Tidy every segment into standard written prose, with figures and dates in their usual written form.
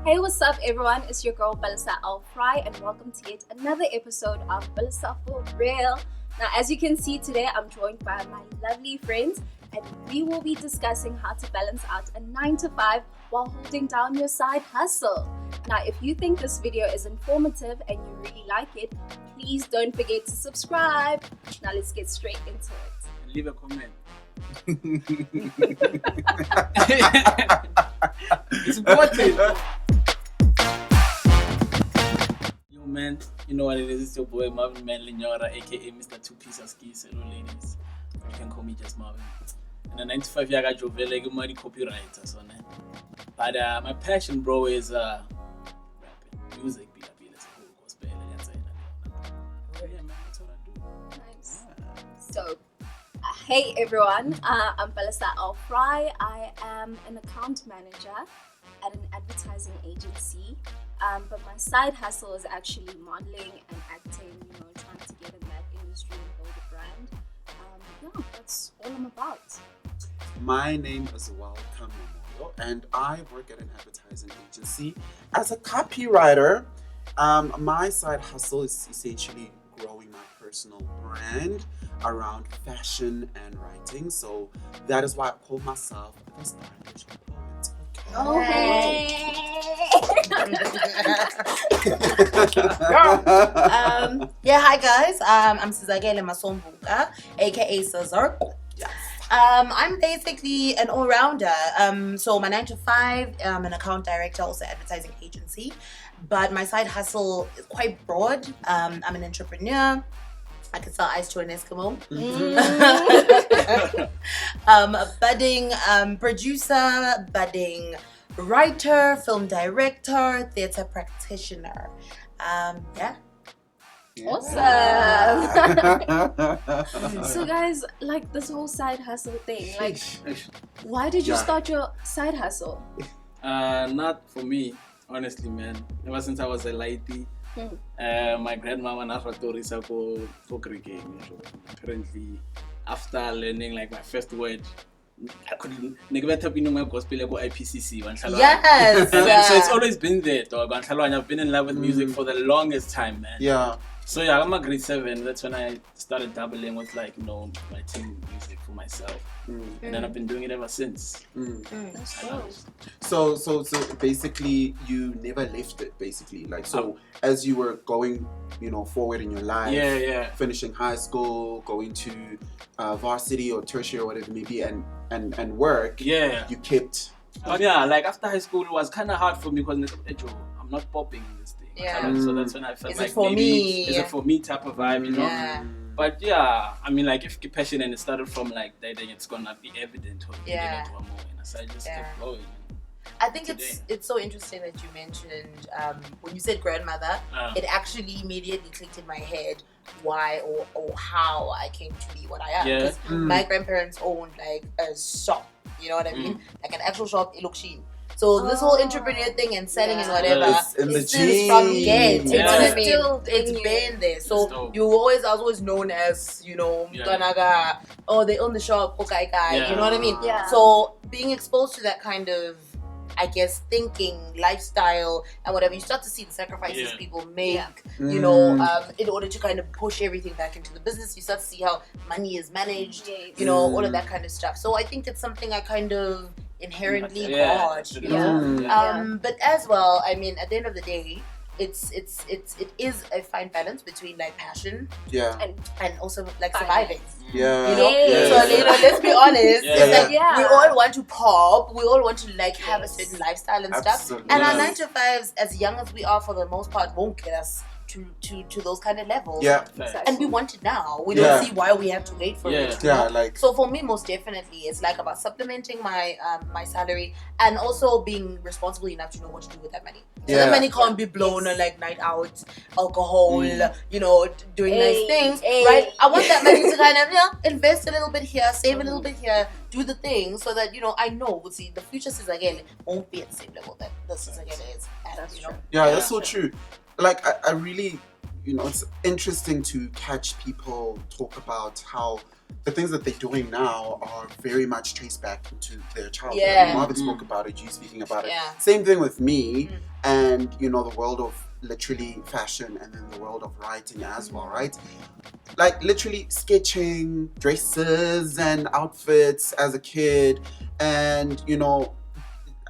Hey, what's up, everyone? It's your girl Palesa and welcome to yet another episode of Palesa for Real. Now, as you can see today, I'm joined by my lovely friends, and we will be discussing how to balance out a 9 to 5 while holding down your side hustle. Now, if you think this video is informative and you really like it, please don't forget to subscribe. Now, let's get straight into it. Leave a comment. It's important. Yo, man, you know what it is. It's your boy Marvin Manley Nyora, aka Mr. Two Piece of Skis. Hello, ladies. You can call me just Marvin. And a 95 year old like a money copywriter, so but my passion, bro, is rapping, music, let's go, gospel, yeah, man, that's what I do. Nice. So, hey everyone, I'm Palesa I am an account manager at an advertising agency, but my side hustle is actually modeling and acting, trying to get in that industry and build a brand. Yeah, that's all I'm about. My name is Welcome Memorial, and I work at an advertising agency as a copywriter. My side hustle is essentially growing my personal brand around fashion and writing. So that is why I call myself the stylish poet. Hi guys, I'm Sizakele Masombuka, aka Cesar. Yes. I'm basically an all-rounder. So my 9 to 5, I'm an account director, also advertising agency. But my side hustle is quite broad. I'm an entrepreneur. I could sell ice to an Eskimo. A budding producer, budding writer, film director, theater practitioner. Awesome. So guys, like this whole side hustle thing, like why did you start your side hustle? Not for me, honestly, man. Ever since I was a lady, my grandmama nafatorisa for cricket. Apparently, after learning like my first word, I couldn't neglect my gospel like IPCC. Yes. So it's always been there, dog. I've been in love with music for the longest time, man. Yeah. So yeah, I'm a grade 7. That's when I started dabbling with my team music for myself, and then I've been doing it ever since. That's cool. So basically, you never left it. Basically, as you were going, forward in your life, finishing high school, going to varsity or tertiary or whatever it may be, and work. Yeah. You kept. But yeah, like after high school, it was kind of hard for me because I'm not popping in this thing. Yeah. So that's when I felt Is like it for me? Is it for me type of vibe, Yeah. But yeah, I mean, like if you keep passionate and it started from like that, then it's gonna be evident when you get into a more. So I just kept going. I think it's so interesting that you mentioned when you said grandmother, it actually immediately clicked in my head why or how I came to be what I am. Because my grandparents owned like a shop, you know what I mean? Like an actual shop in Lukshin. So this whole entrepreneur thing and selling and whatever It's in the is still from kids. You know what I mean? It's Been there. It's So dope. I was always known as, Mkanaga, they own the shop, okay, you know what I mean? Yeah. So being exposed to that kind of, I guess, thinking, lifestyle, and whatever, you start to see the sacrifices people make, in order to kind of push everything back into the business. You start to see how money is managed, all of that kind of stuff. So I think it's something I kind of inherently got, but as well, I mean, at the end of the day, it is a fine balance between like passion and also like surviving. So let's be honest, we all want to pop, we all want to like have a certain lifestyle and stuff, and our 9 to 5s, as young as we are for the most part, won't get us to those kind of levels. And we want it now. We don't see why we have to wait for it. So for me, most definitely, it's like about supplementing my my salary and also being responsible enough to know what to do with that money. So that money can't be blown on like night out, alcohol, doing nice things, right? I want that money to kind of invest a little bit here, save a little bit here, do the thing so that I know the future Sizakele won't be at the same level that the Sizakele is at. That's true. That's so true. Like I really, it's interesting to catch people talk about how the things that they're doing now are very much traced back into their childhood. Yeah. Marvin spoke about it, you speaking about it. Yeah. Same thing with me. and the world of literally fashion, and then the world of writing as well, right? Like literally sketching dresses and outfits as a kid, and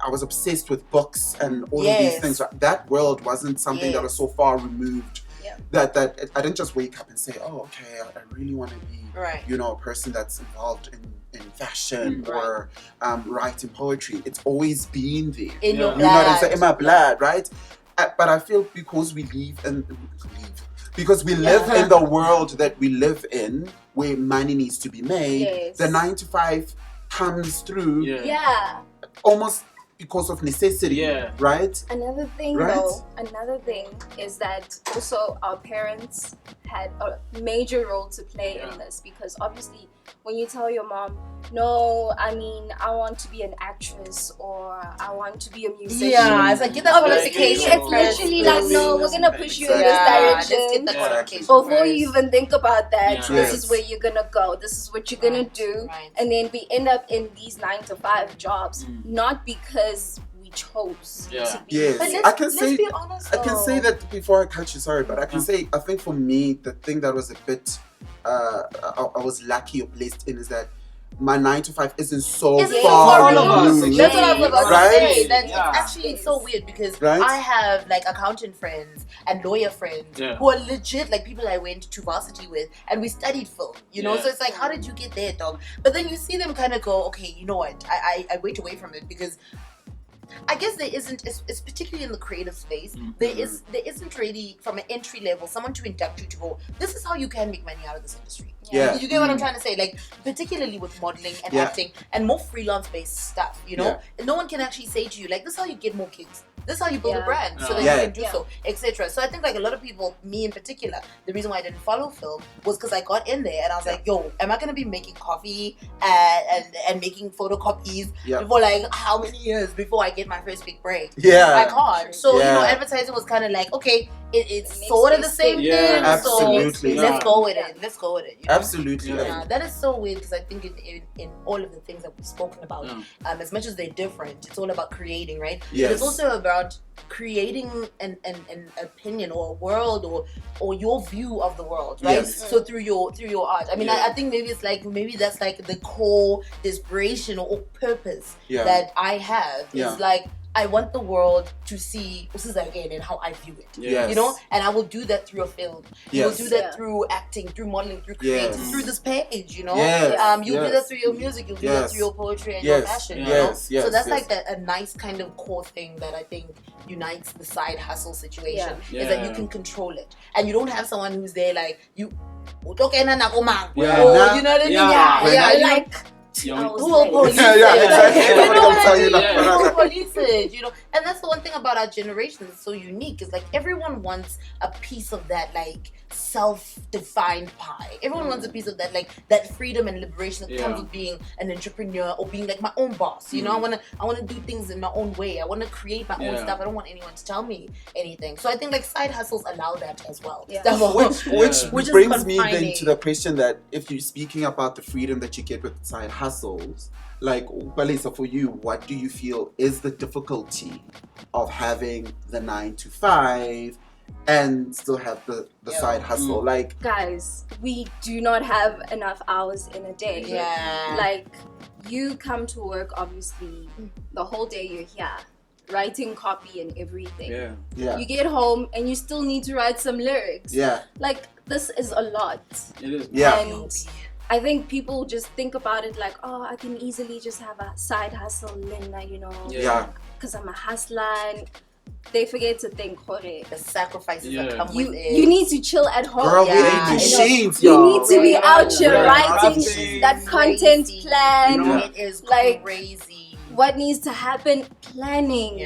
I was obsessed with books and all of these things. That world wasn't something that was so far removed that I didn't just wake up and say, oh, okay, I really want to be a person that's involved in fashion or writing poetry. It's always been there. In your blood. In my blood, right? But I feel because we live in the world that we live in, where money needs to be made, the 9 to 5 comes through almost because of necessity, right? Another thing is that also our parents had a major role to play in this, because obviously when you tell your mom, no, I want to be an actress or I want to be a musician. Yeah, it's like, get that qualification. It's literally like, no, we're going to push you in this direction. Before you even think about that, this is where you're going to go. This is what you're going to do. Right. And then we end up in these 9 to 5 jobs, not because we chose to be. Yes, but I can say, be honest, I can say that before I cut you, sorry, but I can say, I think for me, the thing that was a bit, I was lucky or blessed in is that my 9 to 5 isn't so far removed. That's what I was about to say. It's actually so weird because I have like accountant friends and lawyer friends who are legit like people I went to varsity with, and we studied film. So it's like, how did you get there, dog? But then you see them kind of go, okay, you know what? I wait away from it because I guess there isn't, it's particularly in the creative space, there isn't really from an entry level someone to induct you to go, this is how you can make money out of this industry. You get what I'm trying to say? Like, particularly with modeling and acting and more freelance based stuff, and no one can actually say to you, like, this is how you get more gigs. This is how you build a brand so that you can do so, etc. So I think like a lot of people, me in particular, the reason why I didn't follow film was because I got in there and I was like, yo, am I going to be making coffee and making photocopies for like how many years before I get my first big break? I can't. So, advertising was kind of like, okay, it's sort of the same thing. Absolutely. So let's go with it. Let's go with it. Absolutely. That is so weird because I think in all of the things that we've spoken about, as much as they're different, it's all about creating, right? Yes. But it's also about creating an opinion or a world or your view of the world, right? So through your art. I mean, I think maybe that's like the core inspiration or purpose that I have is like, I want the world to see this is again and how I view it. And I will do that through a film. You will do that through acting, through modeling, through creating, through this page. You'll do that through your music. You'll do that through your poetry and your fashion. So that's like a nice kind of core thing that I think unites the side hustle situation is that you can control it, and you don't have someone who's there like you. You know what I mean? Like. Who will police it? And that's the one thing about our generation that's so unique is like everyone wants a piece of that like self-defined pie. Everyone wants a piece of that, like that freedom and liberation that comes with being an entrepreneur or being like my own boss. I wanna do things in my own way. I wanna create my own stuff. I don't want anyone to tell me anything. So I think like side hustles allow that as well. Which brings me then to the question that if you're speaking about the freedom that you get with side hustles, like Palesa, for you, what do you feel is the difficulty of having the 9 to 5 and still have the side hustle? Like, guys, we do not have enough hours in a day. Like, you come to work, obviously the whole day you're here writing copy and everything. You get home and you still need to write some lyrics. Like, this is a lot. It is. And I think people just think about it like, oh, I can easily just have a side hustle, because I'm a hustler. And they forget to think, the sacrifices that come with it. You need to chill at home. Girl, we ain't machines, you need to be out here writing that content plan. It is like crazy. What needs to happen, planning.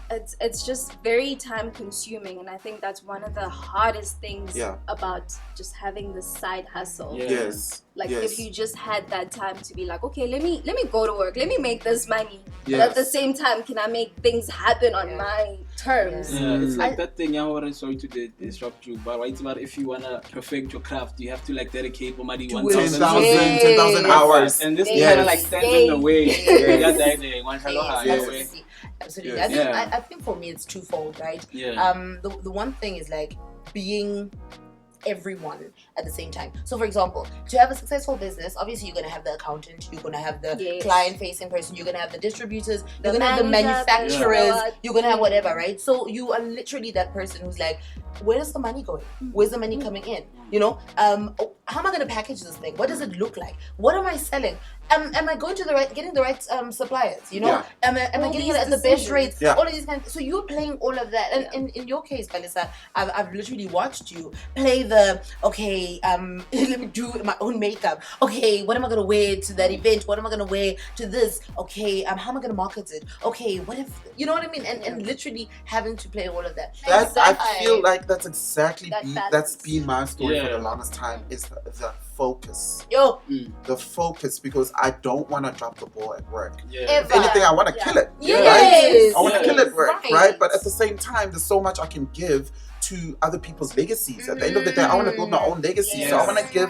It's just very time consuming, and I think that's one of the hardest things about just having this side hustle. If you just had that time to be like, okay, let me go to work, let me make this money, but at the same time, can I make things happen on my terms. Yeah, it's like I- that thing. I'm sorry to disrupt you, but right about if you wanna perfect your craft, you have to like dedicate somebody 10,000 hours. and this Yes. kind of like stands in the way. Yes. Yeah, that day, one Yes, hello, hi, way. absolutely. Absolutely. Yes. Yeah. I think for me it's twofold, right? Yeah. The one thing is like being everyone at the same time. So for example, to have a successful business, obviously you're going to have the accountant, you're going to have the Yes. client facing person, you're going to have the distributors, The you're going to have the manager, manufacturers, the- you're going to have whatever, right? So you are literally that person who's like, where's the money going? Where's the money coming in? You know, how am I going to package this thing? What does it look like? What am I selling? Am I going to getting the right suppliers? You know, Yeah. am I All getting these it at the best decisions. rates? Yeah. All of these kinds. So you're playing all of that, and in your case, Palesa, I've literally watched you play the let me do my own makeup. Okay, what am I gonna wear to that event? What am I gonna wear to this? Okay, how am I gonna market it? Okay, what if you know what I mean? And literally having to play all of that. That, I Exactly. feel like that's exactly That that's balance. been my story for Yeah. the longest time is the focus. Yo, The focus, because I don't want to drop the ball at work. Yeah. Ever. If anything, I want to Yeah. kill it. yes, Right? I want to Yes. kill it at work, Right. right? But at the same time, there's so much I can give to other people's legacies. At the end of the day, I want to build my own legacy. So I want to give,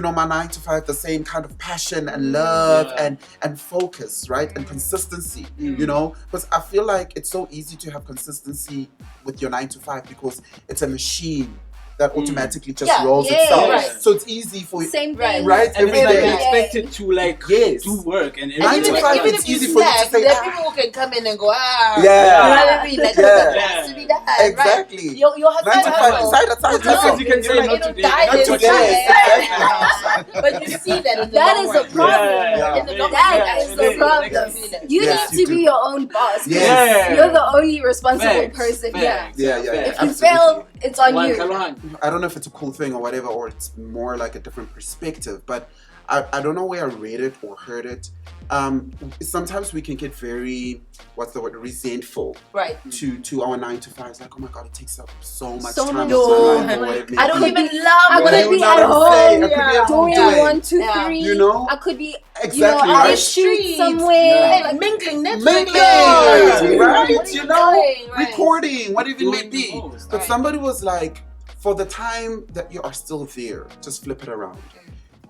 my 9 to 5 the same kind of passion and love Yeah. and focus, right? And consistency, Mm. because I feel like it's so easy to have consistency with your 9 to 5 because it's a machine that automatically just Yeah, rolls yeah, itself. right. So it's easy for you, Same Right. thing. right? And Every it's like day. you're expected to like Yes. do work and 9 to even, 5, even it's if you easy for you to slack, say, there are people who can come in and go, Yeah. you know what I mean? Like, Yeah. it has to be that, Exactly. right? Your 9 to 5, hustle. side Sometimes you can say Like, not it'll today, die not this today. Yes, exactly. But you see that in the That long is run. a problem. Yeah. In the long That run, is you the see problem. that. You Yes, need you to be do. your own boss. 'cause Yes. You're the only responsible Facts. person. Facts. Yeah. If you Absolutely. fail, it's on One you. Kalahang. I don't know if it's a cool thing or whatever, or it's more like a different perspective, but I don't know where I read it or heard it. Sometimes we can get very, resentful Right. to our 9 to 5s. Like, oh my God, it takes up so much So time. much of time. my life, or Like, whatever it I may don't be. even I love could You be know at what I'm saying? I home could be at home doing doing, 1, 2, Yeah. 3. you know? I could be, Exactly, at a right? shoot Streets. somewhere. Yeah. Like, Mingling, networking. Mingling, Yeah. right? What are You know? doing? Right. Recording, what even may Doing be. the most. But Right. somebody was like, for the time that you are still there, just flip it around.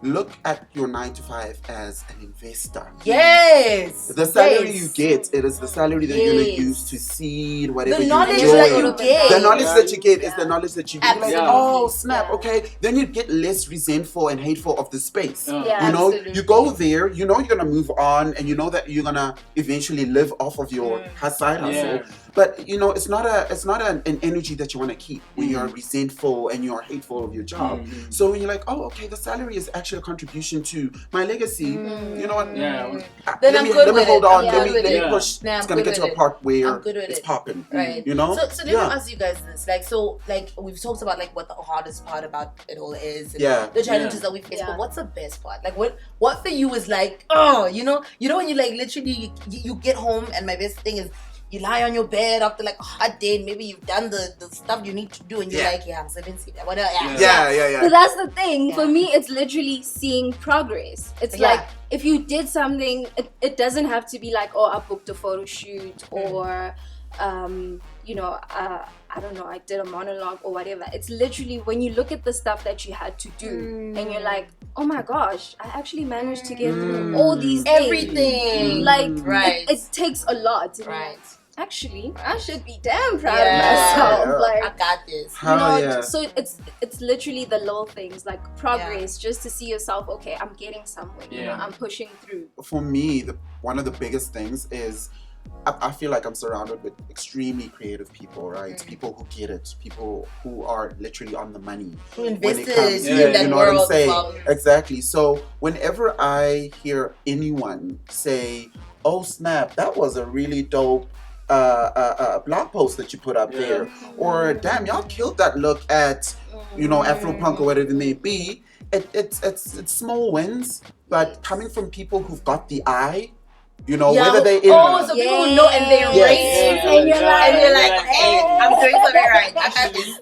Look at your 9 to 5 as an investor. Yes. The salary Yes. you get, it is the salary that you're gonna Yes. use to seed whatever The you knowledge enjoy. that you get. The knowledge Yeah. that you get is Yeah. the knowledge that you get. Like, Absolutely. oh snap, Yeah. okay. Then you get less resentful and hateful of the space. Yeah. Yeah. You know, Absolutely. you go there, you know you're gonna move on, and you know that you're gonna eventually live off of your side hustle. Yeah. But you know, it's not an energy that you want to keep when you're resentful and you're hateful of your job. Mhm. So when you're like, oh, okay, the salary is actually a contribution to my legacy. You know what? Yeah. Then let I'm me, good let me with hold it. on. I'm Let good me with let me it. push. Nah, I'm It's gonna good get to with a it. part where I'm good with it's it. popping. Right. You know? So let me ask you guys this. Like we've talked about like what the hardest part about it all is. And Yeah. the challenges Yeah. that we face. Yeah. But what's the best part? Like what for you is like, oh, you know when you like literally you get home and my best thing is you lie on your bed after like a hot day and maybe you've done the stuff you need to do and you're Yeah. like, yeah, I'm 17. Whatever. Yeah. So that's the thing. Yeah. For me, it's literally seeing progress. It's Yeah. like if you did something, it doesn't have to be like, oh, I booked a photo shoot or, I don't know, I did a monologue or whatever. It's literally when you look at the stuff that you had to do and you're like, oh my gosh, I actually managed to get through all these things. Everything. Like, Right. it takes a lot. And you're Right. like, actually, I should be damn proud Yeah. of myself. Yeah. Like, I got this. Hell yeah. so it's literally the little things like progress, just to see yourself. Okay, I'm getting somewhere. You know, Yeah. I'm pushing through. For me, one of the biggest things is I feel like I'm surrounded with extremely creative people, right? People who get it, people who are literally on the money. Who when invested it comes, in yeah, that you know what I'm world saying? of- Exactly. So whenever I hear anyone say, "Oh snap, that was a really dope blog post that you put up Yeah. there," or "Damn, y'all killed that look at Afro punk or whatever it may be," it's small wins, but coming from people who've got the eye. Whether they in so people who know and they Yes. rate Yeah. And you're like, and you're like, Yeah. hey, I'm doing something right.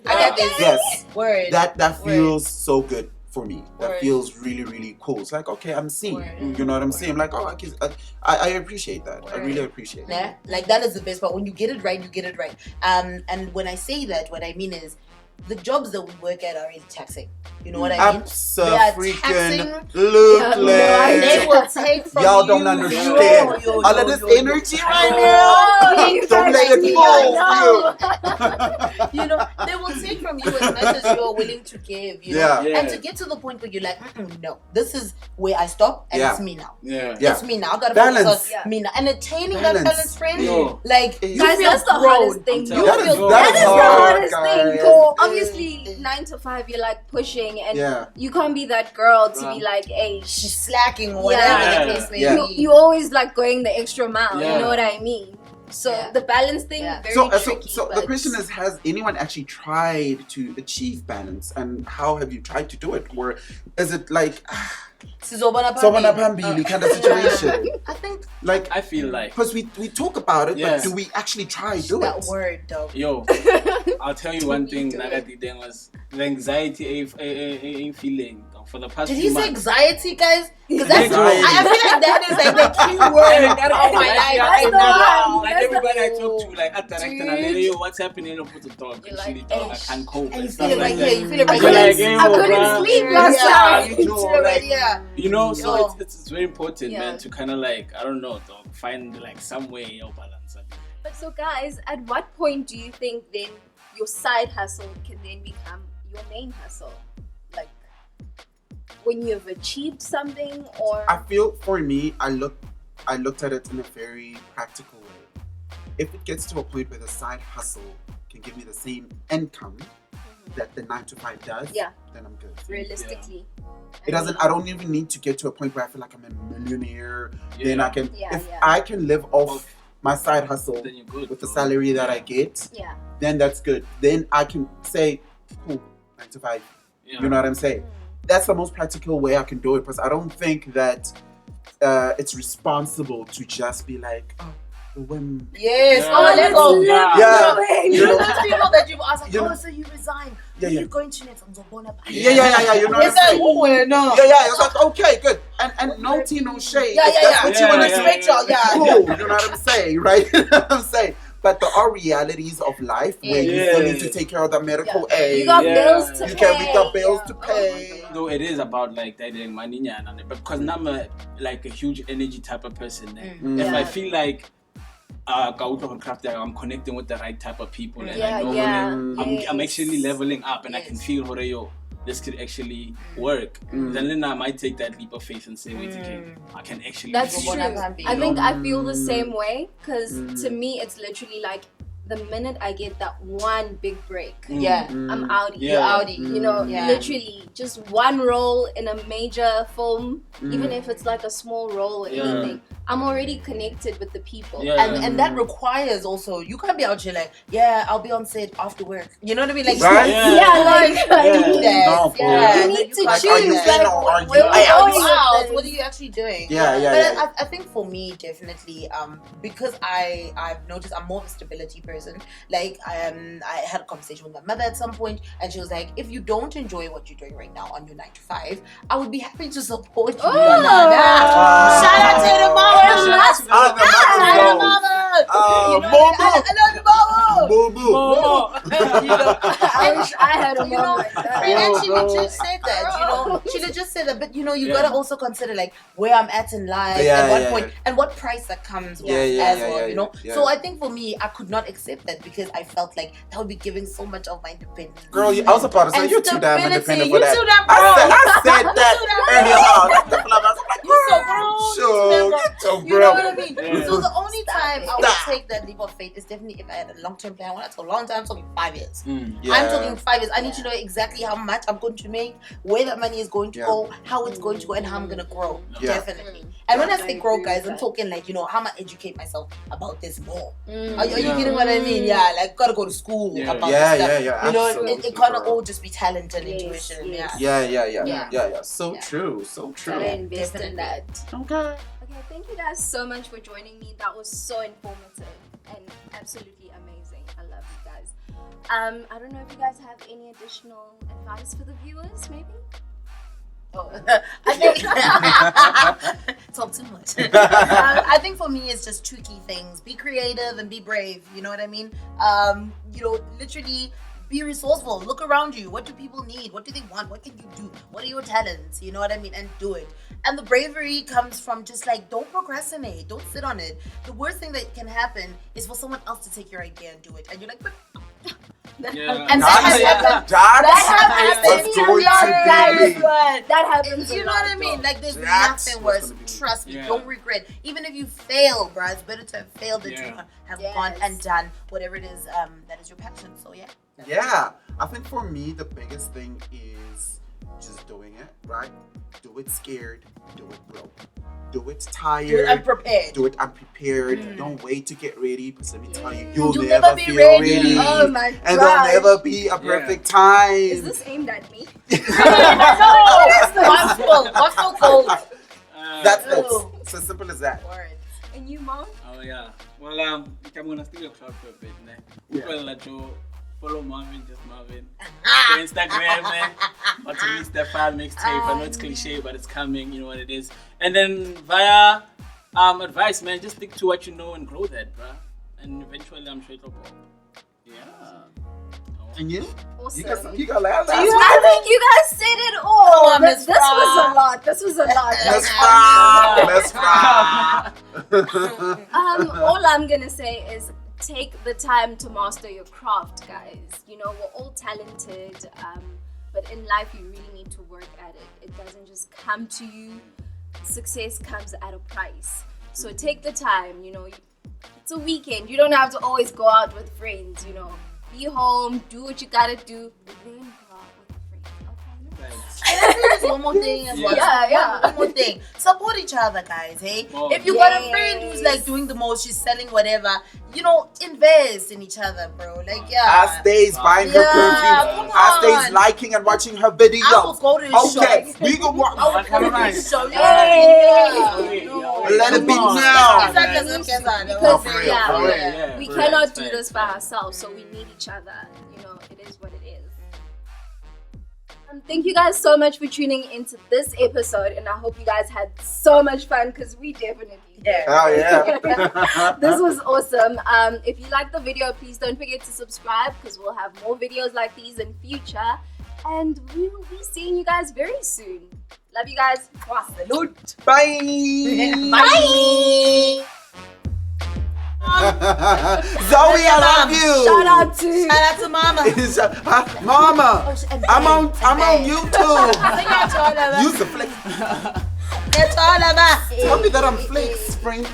I got this. Yes. Word. that Word. feels so good for me. That Word. feels really, really cool. It's like, okay, I'm seen. Word. You know what I'm saying? I'm like, oh, I appreciate that. I Word. really appreciate it. Yeah, like that is the best part. When you get it right, you get it right. And when I say that, what I mean is the jobs that we work at are really taxing. You know what I mean? Absolutely. They will take from Y'all you. don't understand. All of this energy right now. Don't let it fool you. You know, they will take from you as much as you're willing to give. You know? Yeah. And to get to the point where you're like, no, this is where I stop, and it's me now. Yeah. It's me now. I gotta Balance. focus on me now. And attaining that balance, friend, Yo. like you Guys, feel that's the hardest thing. I'm You telling feel you. that is the hardest thing. guys. So obviously, 9 to 5, you're like pushing, and Yeah. you can't be that girl to be like, hey, she's slacking or whatever Yeah. the case may Yeah. be. you always like going the extra mile. Yeah. You know what I mean? So Yeah. the balance thing, very So tricky. the but- question is, has anyone actually tried to achieve balance, and how have you tried to do it? Or is it like Sizobona someone up phambili. kind of situation? I think Like, I feel like, because we talk about it, Yeah. but do we actually try do that it? word though. yo, I'll tell you one thing. Do it. Nakati was the anxiety a feeling for the past Did few he say months. anxiety, guys? Because that's Anxiety. I feel like that is like the key word of my life That's right the now. one. Like That's everybody I the- talk to, like at direct and I Dude. yo, what's happening? You put the dog. You're Actually, like, dog, I "Eish." can't cope. And you and stuff feel it like right that. here. You feel it I right couldn't, here. Like, I couldn't bruh. sleep Yeah, last you night. feel it right here. You know, so Yo. it's very important, Yeah. man, to kind of like, I don't know, dog, find like some way your balance. But so guys, at what point do you think then your side hustle can then become your main hustle? Like when you've achieved something, or I feel for me, I looked at it in a very practical way. If it gets to a point where the side hustle can give me the same income that the 9 to 5 does, Yeah. then I'm good. realistically, It doesn't. I don't even need to get to a point where I feel like I'm a millionaire. Then I can, Yeah, if yeah. I can live off my side hustle Then you're good. with the bro. salary that Yeah. I get, Yeah. then that's good. Then I can say, cool, 9 to 5. Yeah. You know what I'm saying? That's the most practical way I can do it, because I don't think that it's responsible to just be like, oh, the whim. Yes. Yeah. Oh, let's go. Yeah. You know those people that you've asked, like, You oh, know- so you resign. Yeah, Are yeah. you going to next? Yeah. You know what It's I'm like, saying? oh, no. Yeah. It's like, okay, good. And no tea, no shade. Yeah, If yeah, that's yeah. what Yeah, you want to yeah, expect, y'all. Yeah. cool. You know what I'm saying, right? You know what I'm saying? But there are realities of life where you still need to take care of the medical aid. You got Yeah. bills to You pay. we got bills to Yeah. pay. Oh, Though it is about like that money, and because I'm like a huge energy type of person. If Yeah. I feel like I'm connecting with the right type of people, and I know I'm actually leveling up, and I can feel this could actually work. Then I might take that leap of faith and say, wait, okay, I can actually. That's do true. this. I think I feel the same way, because to me it's literally like the minute I get that one big break, Yeah. I'm outie. Yeah. You're outie. You know, Yeah. literally just one role in a major film, even if it's like a small role or Yeah. anything, I'm already connected with the people. Yeah. And that requires also, you can't be out here like, yeah, I'll be on set after work. You know what I mean? Like, Right? Yeah, like Yeah. I need that. No, bro. You You need to Like, choose. are you like, in or are you where we out? Are going you with out? this? What are you actually doing? Yeah. But I think for me, definitely, because I've noticed I'm more of a stability person. Like, I had a conversation with my mother at some point, and she was like, if you don't enjoy what you're doing right now on your 9 to 5, I would be happy to support you. Oh. Shout out to the mom. Ah, the Shout out to mom. mama. You know, Momo. I love you, mama. Boo boo. You know, I wish I had a You mom know, like that. and she bro. just said that, you know, she just said that, but you know, you Yeah. gotta also consider like where I'm at in life, Yeah, at what yeah, point, yeah. and what price that comes with Yeah, yeah, as yeah, well, yeah, you know. yeah. So I think for me, I could not accept that because I felt like that would be giving so much of my independence. Girl, I was about to say, And you're too damn stability. independent for You that. too damn I said You that too damn earlier grown. on. I was like, You so grown. sure, so You know what I mean? Yeah. So the only time I would Stop. take that leap of faith is definitely if I had a long-term plan. When I talk long time, I'm talking 5 years. Yeah. I'm talking 5 years. I need to know exactly how much I'm going to make, where that money is going to Yeah. go, how it's going to go, and how I'm going to grow. Yeah. Definitely. And when I I say grow, agree guys, with I'm that. talking like, you know, how am I educate myself about this more? Mm. Are you Yeah. getting what I mean? Yeah, like gotta go to school Yeah. about Yeah, this stuff. yeah. You know, Absolutely, it can't girl. all just be talent and Yes, intuition. yes. Yeah. Yeah. So Yeah. true. So true. Gotta invest in that. Okay. Okay, thank you guys so much for joining me. That was so informative and absolutely amazing. I love you guys. I don't know if you guys have any additional advice for the viewers, maybe? Oh, I think talk too much. I think for me, it's just two key things: be creative and be brave. You know what I mean? Literally be resourceful. Look around you. What do people need? What do they want? What can you do? What are your talents? You know what I mean? And do it. And the bravery comes from just like, don't procrastinate. Don't sit on it. The worst thing that can happen is for someone else to take your idea and do it. And you're like, but Yeah. and that happens to me a lot, guys. That happens. You know what I mean? Like, there's That's nothing what's worse. gonna be. Trust me, Yeah. don't regret. Even if you fail, bruh, it's better to have failed than to have gone Yes. and done whatever it is that is your passion. So yeah. Yeah, I think for me the biggest thing is just doing it, right? Do it scared, do it broke. Do it tired. You're unprepared. Do it unprepared. Don't wait to get ready, because let me tell you, You'll you'll never never be feel ready. ready. Oh my god. And there'll never be a perfect time. Is this aimed at me? What's so cold? That's Ooh. it. It's as simple as that. Word. And you, Mom? Oh yeah. Well, I'm gonna steal your crowd for a bit, ne? Yeah. Well, let you follow Marvin, just Marvin. For Instagram, man. But to release that file mixtape. I know it's cliche, but it's coming. You know what it is. And then via advice, man, just stick to what you know and grow that, bruh. And eventually, I'm sure it'll pop. Yeah. And you? Awesome. You got last I think you guys said it all. Oh, this Miss was Fra. a lot. This was a lot. Let's fry. All I'm gonna say is take the time to master your craft, guys. You know, we're all talented, but in life you really need to work at it. It doesn't just come to you. Success comes at a price. So take the time, you know. It's a weekend. You don't have to always go out with friends, you know. Be home, do what you gotta do, but then go out with friends, okay? And I think there's one more thing as well. Yeah. One more thing. Support each other, guys. Hey, Oh, if you got a friend who's like doing the most, she's selling whatever. You know, invest in each other, bro. Like, yeah. I stays buying her Yeah, perfume. come I stays on. liking and watching her videos. I will go to the Okay, show. we go watch. I will go to the show. Hey. Let it be Come on. now. Because For real, yeah, for real. Yeah, we for cannot real. do Facts. this by ourselves, so we need each other. You know, it is what it is. Thank you guys so much for tuning into this episode, and I hope you guys had so much fun because we definitely did. Oh yeah. This was awesome. If you liked the video, please don't forget to subscribe because we'll have more videos like these in future, and we will be seeing you guys very soon. Love you guys. Salute. Bye. Bye. Zoe, I love you. Shout out to Mama. Mama, and I'm on Ben. YouTube. That's all about. Use the flex. That's all about. Tell me that I'm flex, friend.